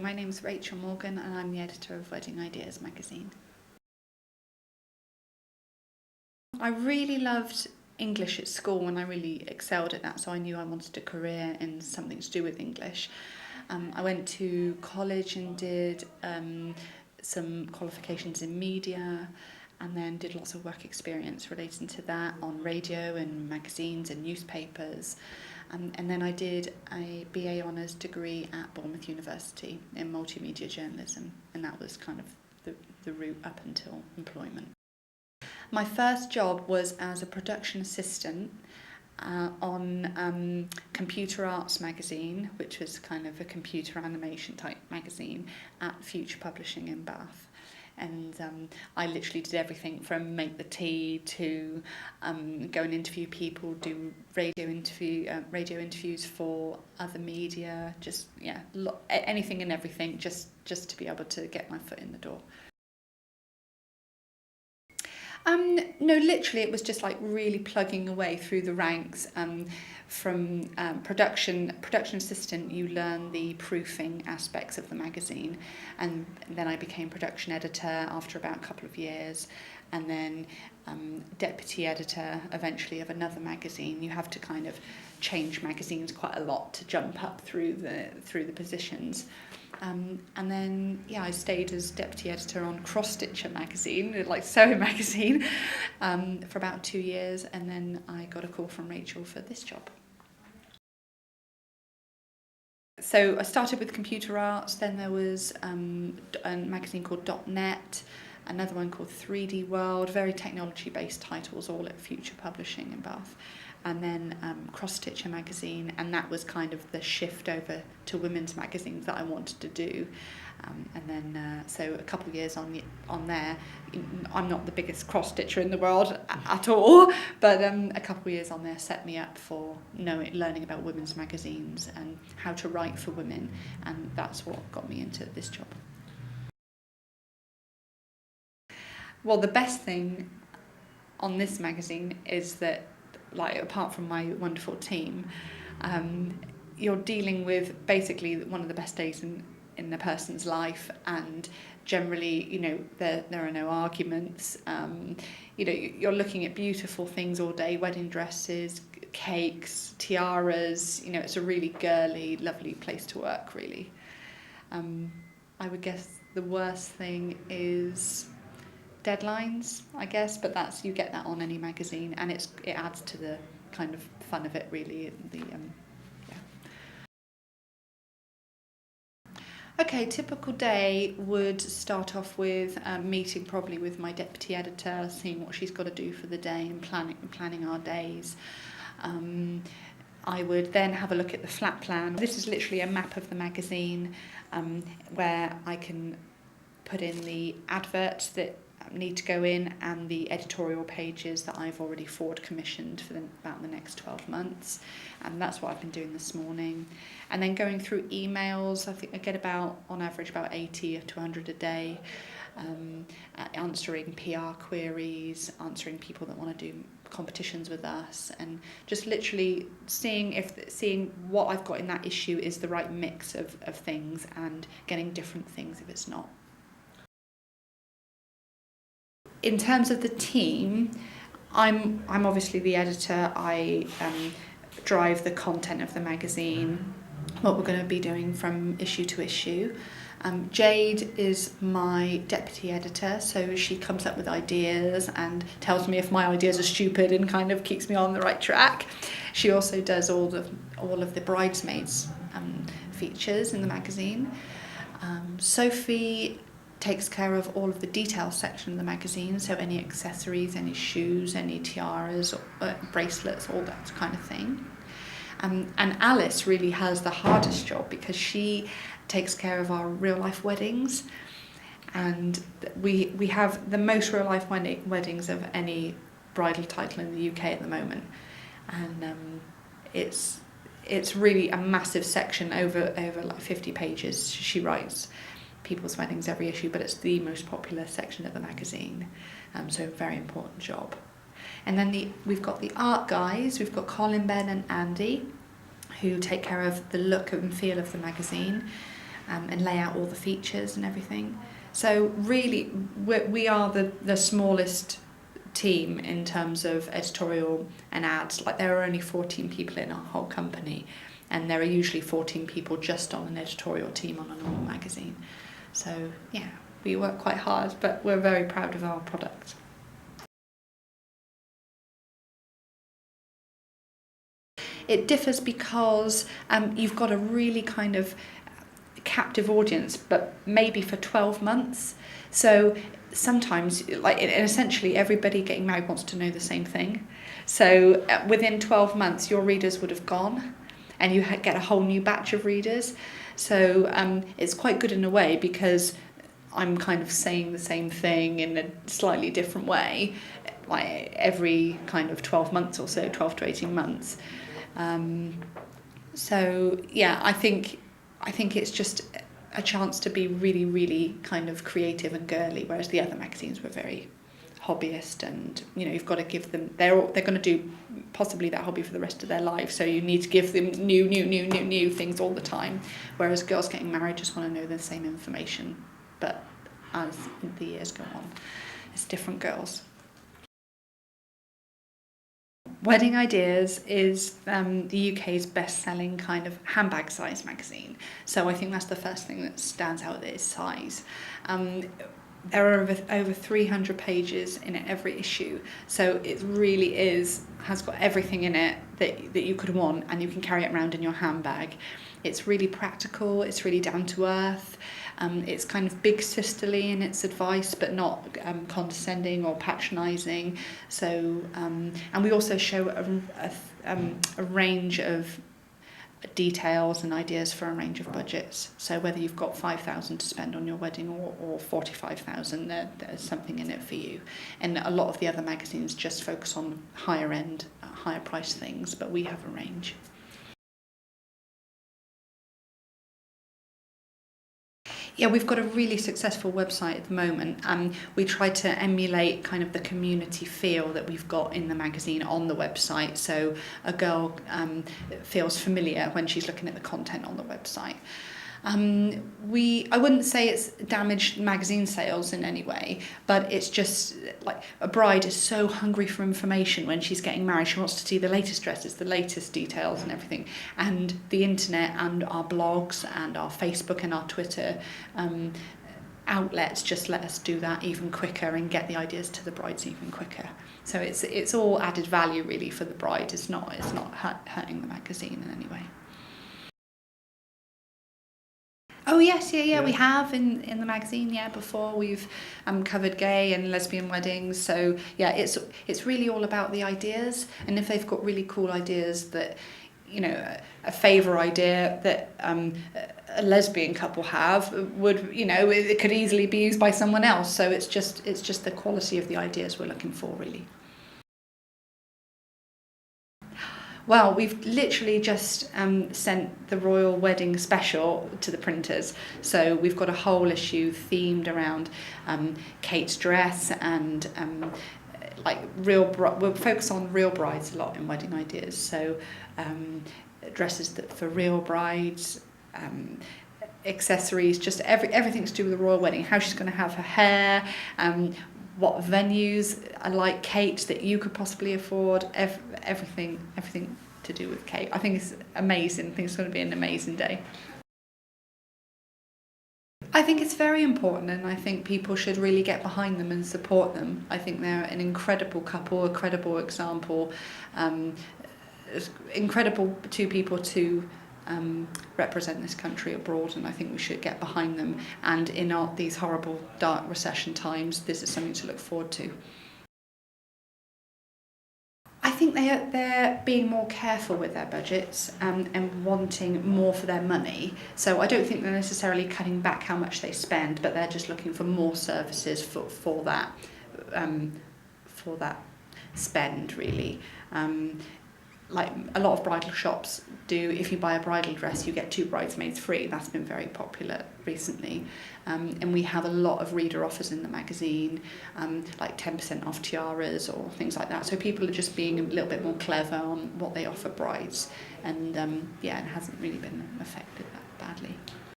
My name's Rachel Morgan and I'm the editor of Wedding Ideas magazine. I really loved English at school and I really excelled at that, so I knew I wanted a career in something to do with English. I went to college and did some qualifications in media and then did lots of work experience relating to that on radio and magazines and newspapers. And then I did a BA Honours degree at Bournemouth University in multimedia journalism, and that was kind of the route up until employment. My first job was as a production assistant on Computer Arts magazine, which was kind of a computer animation type magazine at Future Publishing in Bath. And I literally did everything from make the tea to go and interview people, do radio interviews for other media, just anything and everything, just to be able to get my foot in the door. No, literally it was just like really plugging away through the ranks. From production assistant, you learn the proofing aspects of the magazine, and then I became production editor after about a couple of years, and then deputy editor eventually of another magazine. You have to kind of change magazines quite a lot to jump up through the positions. And then, I stayed as deputy editor on Cross Stitcher magazine, like sewing magazine, for about 2 years, and then I got a call from Rachel for this job. So I started with Computer Arts, then there was a magazine called .net, another one called 3D World, very technology-based titles, all at Future Publishing in Bath. And then Cross Stitcher magazine, and that was kind of the shift over to women's magazines that I wanted to do. And then, so a couple of years on there, I'm not the biggest cross stitcher in the world at all, but a couple of years on there set me up for learning about women's magazines and how to write for women, and that's what got me into this job. Well, the best thing on this magazine is that, like, apart from my wonderful team, you're dealing with basically one of the best days in a person's life, and generally, there are no arguments. You're looking at beautiful things all day, wedding dresses, cakes, tiaras. It's a really girly, lovely place to work, really. I would guess the worst thing is deadlines, I guess, but you get that on any magazine, and it adds to the kind of fun of it, really. Okay, typical day would start off with a meeting probably with my deputy editor, seeing what she's got to do for the day and planning our days. I would then have a look at the flat plan. This is literally a map of the magazine, where I can put in the adverts that need to go in and the editorial pages that I've already forward commissioned for about the next 12 months, and that's what I've been doing this morning. And then going through emails, I think I get on average about 80 to 100 a day, answering PR queries, answering people that want to do competitions with us, and just literally seeing what I've got in that issue is the right mix of things, and getting different things if it's not. In terms of the team, I'm obviously the editor. I drive the content of the magazine, what we're going to be doing from issue to issue. Jade is my deputy editor, so she comes up with ideas and tells me if my ideas are stupid and kind of keeps me on the right track. She also does all of the bridesmaids features in the magazine. Sophie takes care of all of the details section of the magazine, so any accessories, any shoes, any tiaras, bracelets, all that kind of thing. And Alice really has the hardest job because she takes care of our real life weddings, and we have the most real life weddings of any bridal title in the UK at the moment, and it's really a massive section over like 50 pages. She writes people's weddings every issue, but it's the most popular section of the magazine, so a very important job. And then we've got the art guys. We've got Colin, Ben and Andy, who take care of the look and feel of the magazine. and lay out all the features and everything. So really, we are the smallest team in terms of editorial and ads. Like, there are only 14 people in our whole company, and there are usually 14 people just on an editorial team on a normal magazine. So yeah, we work quite hard, but we're very proud of our product. It differs because you've got a really kind of captive audience, but maybe for 12 months. So sometimes, like, and essentially everybody getting married wants to know the same thing. So within 12 months, your readers would have gone, and you get a whole new batch of readers. So it's quite good in a way, because I'm kind of saying the same thing in a slightly different way, like every kind of 12 months or so, 12 to 18 months. So yeah, I think it's just a chance to be really, really kind of creative and girly, whereas the other magazines were very hobbyist, and you've got to give them, they're going to do possibly that hobby for the rest of their life, so you need to give them new things all the time, whereas Girls Getting Married just want to know the same information, but as the years go on, it's different girls. Wedding Ideas is the UK's best-selling kind of handbag size magazine. So I think that's the first thing that stands out, is size. There are over 300 pages in it every issue. So it really has got everything in it that you could want, and you can carry it around in your handbag. It's really practical, it's really down to earth. It's kind of big sisterly in its advice, but not condescending or patronising. So, and we also show a range of details and ideas for a range of budgets. So whether you've got 5,000 to spend on your wedding or 45,000, there's something in it for you. And a lot of the other magazines just focus on higher end, higher price things, but we have a range. Yeah, we've got a really successful website at the moment. We try to emulate kind of the community feel that we've got in the magazine on the website, so a girl feels familiar when she's looking at the content on the website. I wouldn't say it's damaged magazine sales in any way, but it's just like a bride is so hungry for information when she's getting married. She wants to see the latest dresses, the latest details and everything. And the internet and our blogs and our Facebook and our Twitter outlets just let us do that even quicker and get the ideas to the brides even quicker. So it's all added value really for the bride. It's not hurting the magazine in any way. Oh yes, yeah. We have in the magazine. Yeah, before we've covered gay and lesbian weddings. So yeah, it's really all about the ideas, and if they've got really cool ideas that, a favour idea that a lesbian couple have would, it could easily be used by someone else. So it's just the quality of the ideas we're looking for really. Well, we've literally just sent the Royal Wedding Special to the printers. So we've got a whole issue themed around Kate's dress and we'll focus on real brides a lot in Wedding Ideas. So dresses for real brides, accessories, just everything to do with the royal wedding, how she's going to have her hair, what venues are like Kate that you could possibly afford, everything to do with Kate. I think it's amazing. I think it's going to be an amazing day. I think it's very important, and I think people should really get behind them and support them. I think they're an incredible couple, a credible example, incredible two people to represent this country abroad, and I think we should get behind them. And in these horrible, dark recession times, this is something to look forward to. I think they're being more careful with their budgets and wanting more for their money. So I don't think they're necessarily cutting back how much they spend, but they're just looking for more services for that spend really. Like a lot of bridal shops do, if you buy a bridal dress you get 2 bridesmaids free. That's been very popular recently, and we have a lot of reader offers in the magazine, like 10% off tiaras or things like that. So people are just being a little bit more clever on what they offer brides, and it hasn't really been affected that badly.